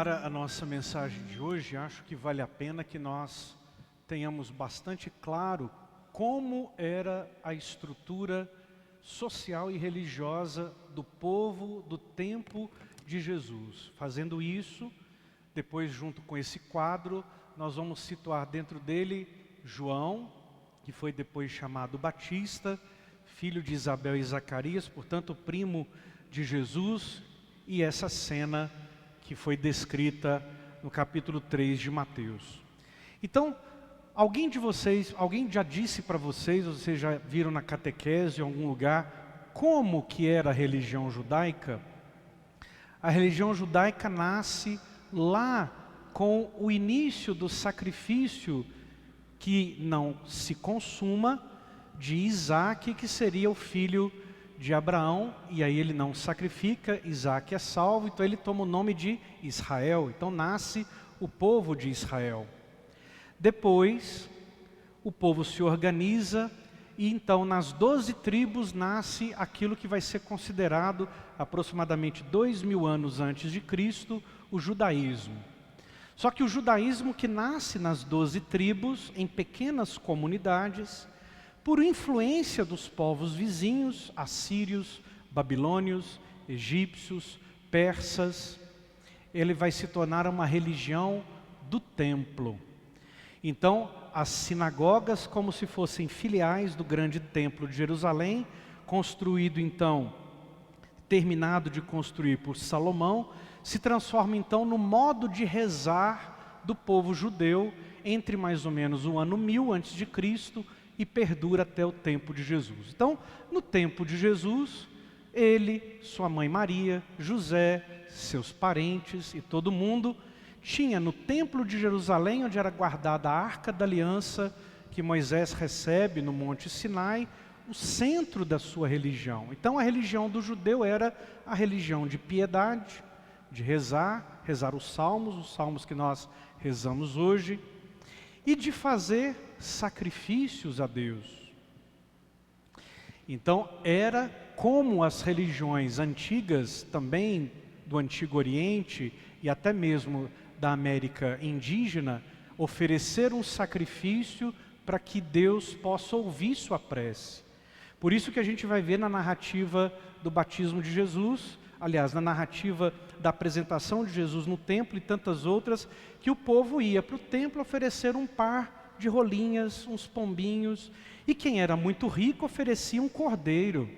Para a nossa mensagem de hoje, acho que vale a pena que nós tenhamos bastante claro como era a estrutura social e religiosa do povo do tempo de Jesus. Fazendo isso, depois junto com esse quadro, nós vamos situar dentro dele João, que foi depois chamado Batista, filho de Isabel e Zacarias, portanto primo de Jesus, e essa cena que foi descrita no capítulo 3 de Mateus. Então, alguém já disse para vocês, ou vocês já viram na catequese em algum lugar, como que era a religião judaica? A religião judaica nasce lá com o início do sacrifício que não se consuma de Isaac, que seria o filho de Abraão, e aí ele não sacrifica, Isaac é salvo, então ele toma o nome de Israel. Então nasce o povo de Israel. Depois, o povo se organiza e então nas 12 tribos nasce aquilo que vai ser considerado aproximadamente 2000 anos antes de Cristo, o judaísmo. Só que o judaísmo que nasce nas 12 tribos, em pequenas comunidades, por influência dos povos vizinhos, assírios, babilônios, egípcios, persas, ele vai se tornar uma religião do templo. Então, as sinagogas, como se fossem filiais do grande templo de Jerusalém, construído então, terminado de construir por Salomão, se transforma então no modo de rezar do povo judeu entre mais ou menos o ano 1000 a.C. e perdura até o tempo de Jesus. Então, no tempo de Jesus, ele, sua mãe Maria, José, seus parentes e todo mundo tinha no templo de Jerusalém, onde era guardada a Arca da Aliança, que Moisés recebe no Monte Sinai, o centro da sua religião. Então a religião do judeu era a religião de piedade, de rezar os salmos que nós rezamos hoje, e de fazer sacrifícios a Deus. Então era como as religiões antigas, também do Antigo Oriente e até mesmo da América indígena, oferecer um sacrifício para que Deus possa ouvir sua prece. Por isso que a gente vai ver na narrativa do batismo de Jesus, aliás, na narrativa da apresentação de Jesus no templo e tantas outras, que o povo ia para o templo oferecer um par de rolinhas, uns pombinhos, e quem era muito rico oferecia um cordeiro.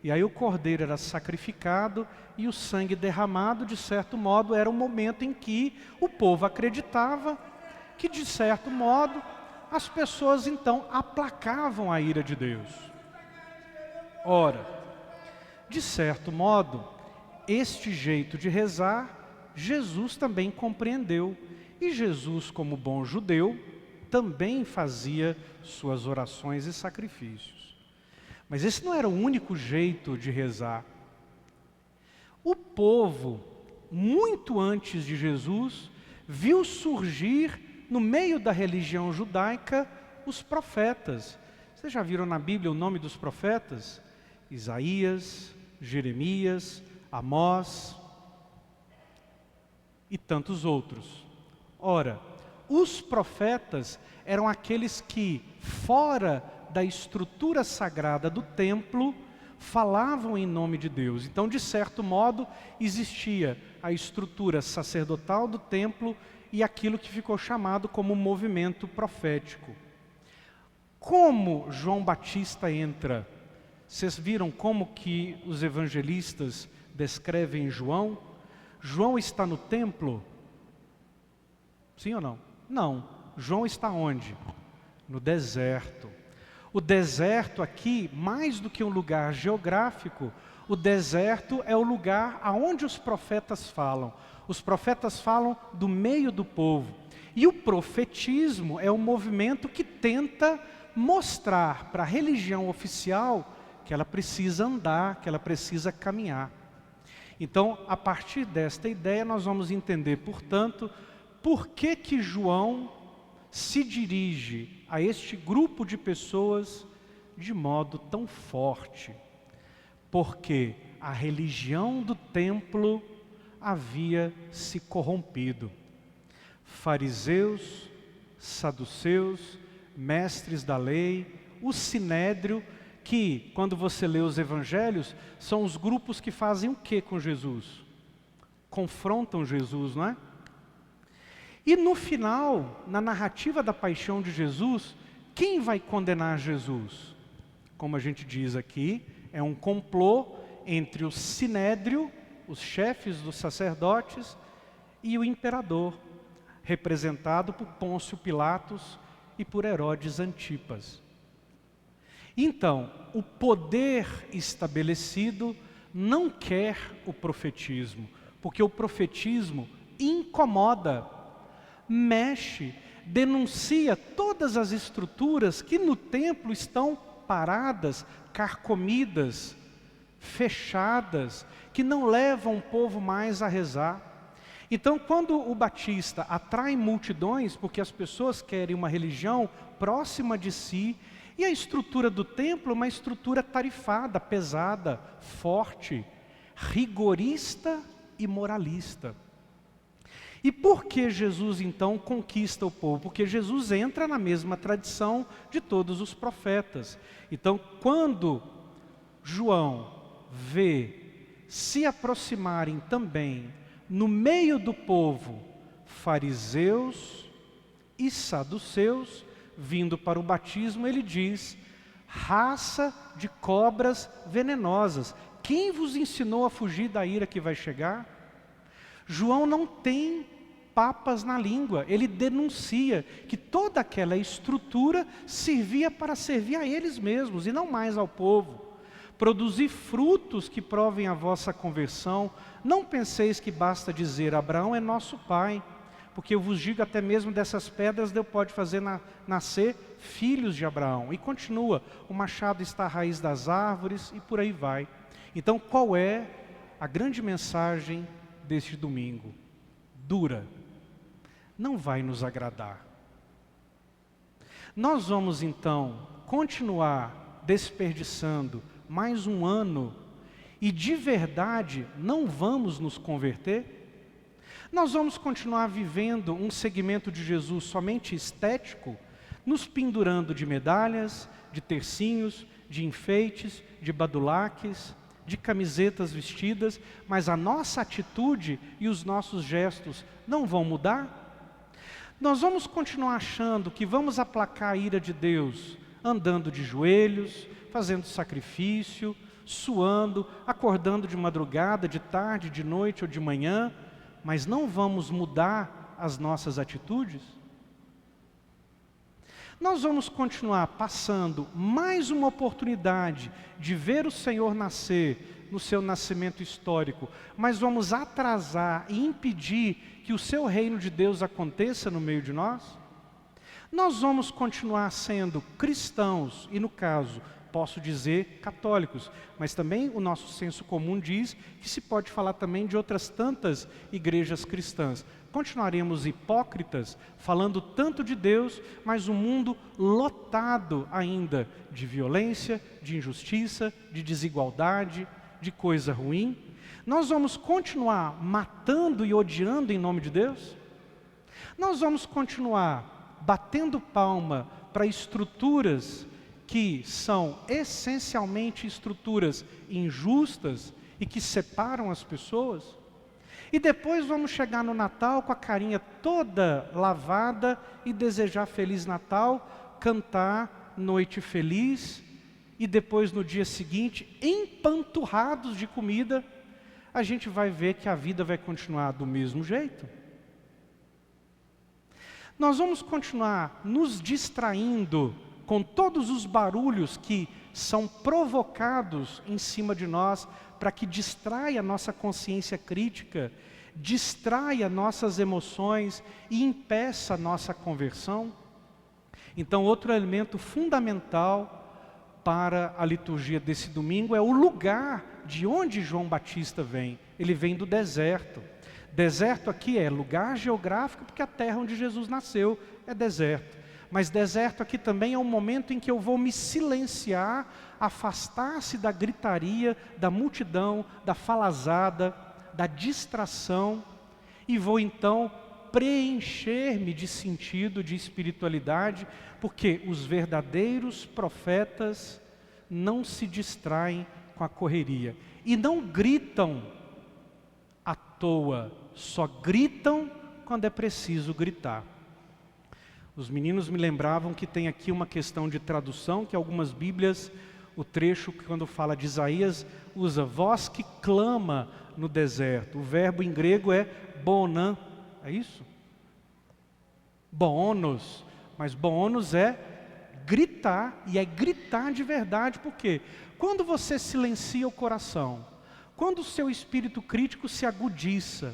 E aí o cordeiro era sacrificado e o sangue derramado, de certo modo, era o momento em que o povo acreditava que, de certo modo, as pessoas então aplacavam a ira de Deus. Ora, de certo modo, este jeito de rezar, Jesus também compreendeu. E Jesus, como bom judeu, também fazia suas orações e sacrifícios. Mas esse não era o único jeito de rezar. O povo, muito antes de Jesus, viu surgir no meio da religião judaica os profetas. Vocês já viram na Bíblia o nome dos profetas? Isaías, Jeremias, Amós e tantos outros. Ora, os profetas eram aqueles que, fora da estrutura sagrada do templo, falavam em nome de Deus. Então, de certo modo, existia a estrutura sacerdotal do templo e aquilo que ficou chamado como movimento profético. Como João Batista entra? Vocês viram como que os evangelistas descrevem João? João está no templo? Sim ou não? Não. João está onde? No deserto. O deserto aqui, mais do que um lugar geográfico, o deserto é o lugar aonde os profetas falam. Os profetas falam do meio do povo. E o profetismo é um movimento que tenta mostrar para a religião oficial que ela precisa andar, que ela precisa caminhar. Então, a partir desta ideia, nós vamos entender, portanto, por que João se dirige a este grupo de pessoas de modo tão forte. Porque a religião do templo havia se corrompido. Fariseus, saduceus, mestres da lei, o sinédrio, que, quando você lê os evangelhos, são os grupos que fazem o que com Jesus? Confrontam Jesus, não é? E no final, na narrativa da paixão de Jesus, quem vai condenar Jesus? Como a gente diz aqui, é um complô entre o sinédrio, os chefes dos sacerdotes, e o imperador, representado por Pôncio Pilatos e por Herodes Antipas. Então, o poder estabelecido não quer o profetismo, porque o profetismo incomoda, mexe, denuncia todas as estruturas que no templo estão paradas, carcomidas, fechadas, que não levam o povo mais a rezar. Então, quando o Batista atrai multidões, porque as pessoas querem uma religião próxima de si, e a estrutura do templo é uma estrutura tarifada, pesada, forte, rigorista e moralista. E por que Jesus então conquista o povo? Porque Jesus entra na mesma tradição de todos os profetas. Então, quando João vê se aproximarem também no meio do povo fariseus e saduceus, vindo para o batismo, ele diz: raça de cobras venenosas, quem vos ensinou a fugir da ira que vai chegar? João não tem papas na língua, ele denuncia que toda aquela estrutura servia para servir a eles mesmos e não mais ao povo. Produzi frutos que provem a vossa conversão, não penseis que basta dizer Abraão é nosso pai, porque eu vos digo até mesmo dessas pedras Deus pode fazer nascer filhos de Abraão. E continua, o machado está à raiz das árvores e por aí vai. Então qual é a grande mensagem deste domingo? Dura, não vai nos agradar. Nós vamos então continuar desperdiçando mais um ano e de verdade não vamos nos converter? Nós vamos continuar vivendo um segmento de Jesus somente estético, nos pendurando de medalhas, de tercinhos, de enfeites, de badulaques, de camisetas vestidas, mas a nossa atitude e os nossos gestos não vão mudar? Nós vamos continuar achando que vamos aplacar a ira de Deus, andando de joelhos, fazendo sacrifício, suando, acordando de madrugada, de tarde, de noite ou de manhã, mas não vamos mudar as nossas atitudes? Nós vamos continuar passando mais uma oportunidade de ver o Senhor nascer no seu nascimento histórico, mas vamos atrasar e impedir que o seu reino de Deus aconteça no meio de nós? Nós vamos continuar sendo cristãos, e no caso, posso dizer católicos, mas também o nosso senso comum diz que se pode falar também de outras tantas igrejas cristãs. Continuaremos hipócritas, falando tanto de Deus, mas um mundo lotado ainda de violência, de injustiça, de desigualdade, de coisa ruim. Nós vamos continuar matando e odiando em nome de Deus? Nós vamos continuar batendo palma para estruturas que são essencialmente estruturas injustas e que separam as pessoas? E depois vamos chegar no Natal com a carinha toda lavada e desejar Feliz Natal, cantar Noite Feliz, e depois no dia seguinte, empanturrados de comida, a gente vai ver que a vida vai continuar do mesmo jeito. Nós vamos continuar nos distraindo com todos os barulhos que são provocados em cima de nós, para que distraia a nossa consciência crítica, distraia nossas emoções e impeça a nossa conversão. Então, outro elemento fundamental para a liturgia desse domingo é o lugar de onde João Batista vem. Ele vem do deserto. Deserto aqui é lugar geográfico, porque a terra onde Jesus nasceu é deserto. Mas deserto aqui também é um momento em que eu vou me silenciar, afastar-se da gritaria, da multidão, da falazada, da distração e vou então preencher-me de sentido, de espiritualidade, porque os verdadeiros profetas não se distraem com a correria e não gritam à toa, só gritam quando é preciso gritar. Os meninos me lembravam que tem aqui uma questão de tradução, que algumas Bíblias, o trecho que quando fala de Isaías, usa voz que clama no deserto. O verbo em grego é bonan, é isso? Bonos, mas bonos é gritar, e é gritar de verdade, por quê? Quando você silencia o coração, quando o seu espírito crítico se agudiça,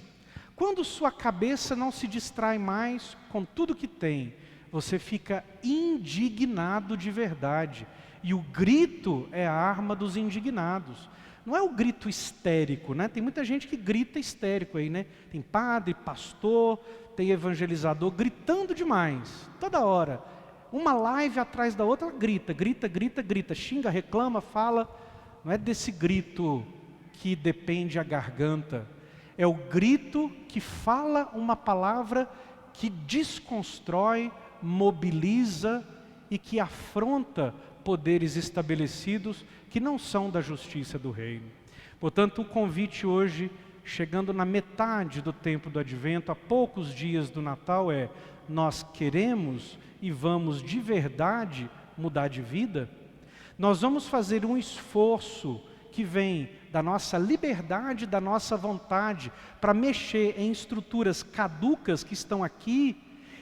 quando sua cabeça não se distrai mais com tudo que tem, você fica indignado de verdade. E o grito é a arma dos indignados. Não é o grito histérico, né? Tem muita gente que grita histérico aí, né? Tem padre, pastor, tem evangelizador gritando demais, toda hora. Uma live atrás da outra, grita, grita, grita, grita, xinga, reclama, fala. Não é desse grito que depende a garganta. É o grito que fala uma palavra que desconstrói, mobiliza e que afronta poderes estabelecidos que não são da justiça do reino. Portanto, o convite hoje, chegando na metade do tempo do Advento, a poucos dias do Natal, é: nós queremos e vamos de verdade mudar de vida? Nós vamos fazer um esforço que vem da nossa liberdade, da nossa vontade, para mexer em estruturas caducas que estão aqui,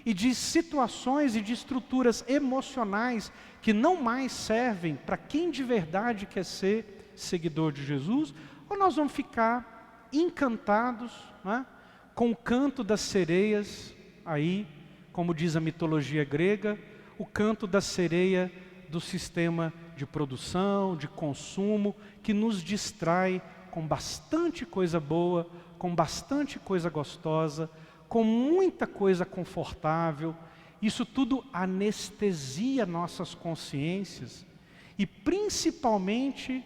e de situações e de estruturas emocionais que não mais servem para quem de verdade quer ser seguidor de Jesus? Ou nós vamos ficar encantados, né, com o canto das sereias, aí, como diz a mitologia grega, o canto da sereia do sistema de produção, de consumo, que nos distrai com bastante coisa boa, com bastante coisa gostosa, com muita coisa confortável. Isso tudo anestesia nossas consciências e principalmente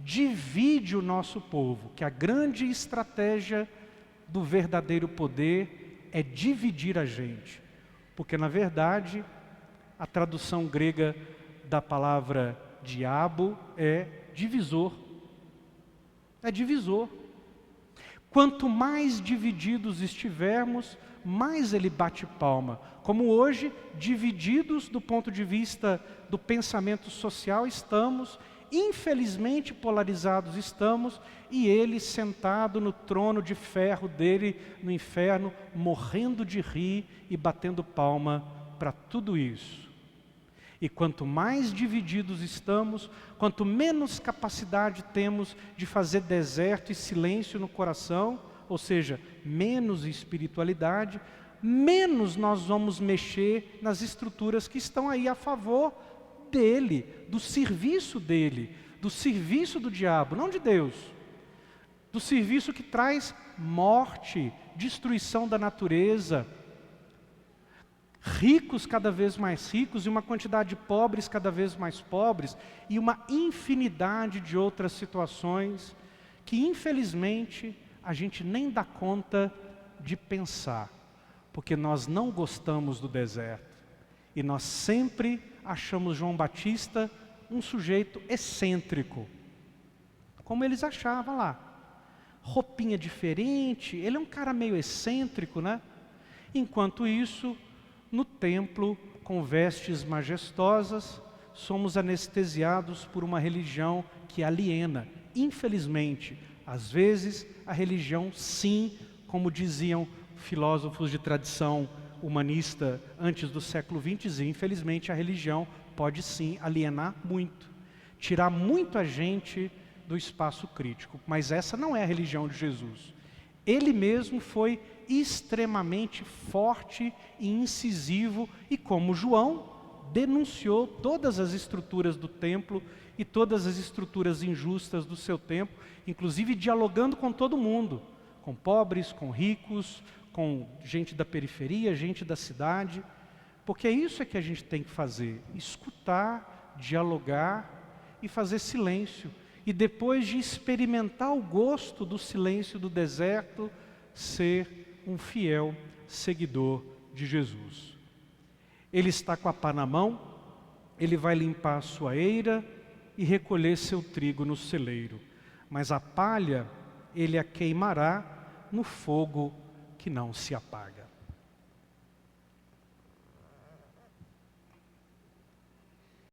divide o nosso povo, que a grande estratégia do verdadeiro poder é dividir a gente. Porque na verdade, a tradução grega da palavra diabo é divisor. É divisor. Quanto mais divididos estivermos, mais ele bate palma. Como hoje, divididos do ponto de vista do pensamento social estamos, infelizmente polarizados estamos, e ele sentado no trono de ferro dele no inferno, morrendo de rir e batendo palma para tudo isso. E quanto mais divididos estamos, quanto menos capacidade temos de fazer deserto e silêncio no coração, ou seja, menos espiritualidade, menos nós vamos mexer nas estruturas que estão aí a favor dele, do serviço do diabo, não de Deus. Do serviço que traz morte, destruição da natureza, ricos cada vez mais ricos e uma quantidade de pobres cada vez mais pobres, e uma infinidade de outras situações que infelizmente a gente nem dá conta de pensar, porque nós não gostamos do deserto e nós sempre achamos João Batista um sujeito excêntrico, como eles achavam lá, roupinha diferente, ele é um cara meio excêntrico, né? Enquanto isso, no templo, com vestes majestosas, somos anestesiados por uma religião que aliena. Infelizmente, às vezes, a religião sim, como diziam filósofos de tradição humanista antes do século XX, dizia, infelizmente a religião pode sim alienar muito, tirar muita gente do espaço crítico. Mas essa não é a religião de Jesus. Ele mesmo foi extremamente forte e incisivo, e como João, denunciou todas as estruturas do templo e todas as estruturas injustas do seu tempo, inclusive dialogando com todo mundo, com pobres, com ricos, com gente da periferia, gente da cidade, porque isso é que a gente tem que fazer, escutar, dialogar e fazer silêncio. e depois de experimentar o gosto do silêncio do deserto, ser um fiel seguidor de Jesus. Ele está com a pá na mão, ele vai limpar a sua eira e recolher seu trigo no celeiro, mas a palha ele a queimará no fogo que não se apaga.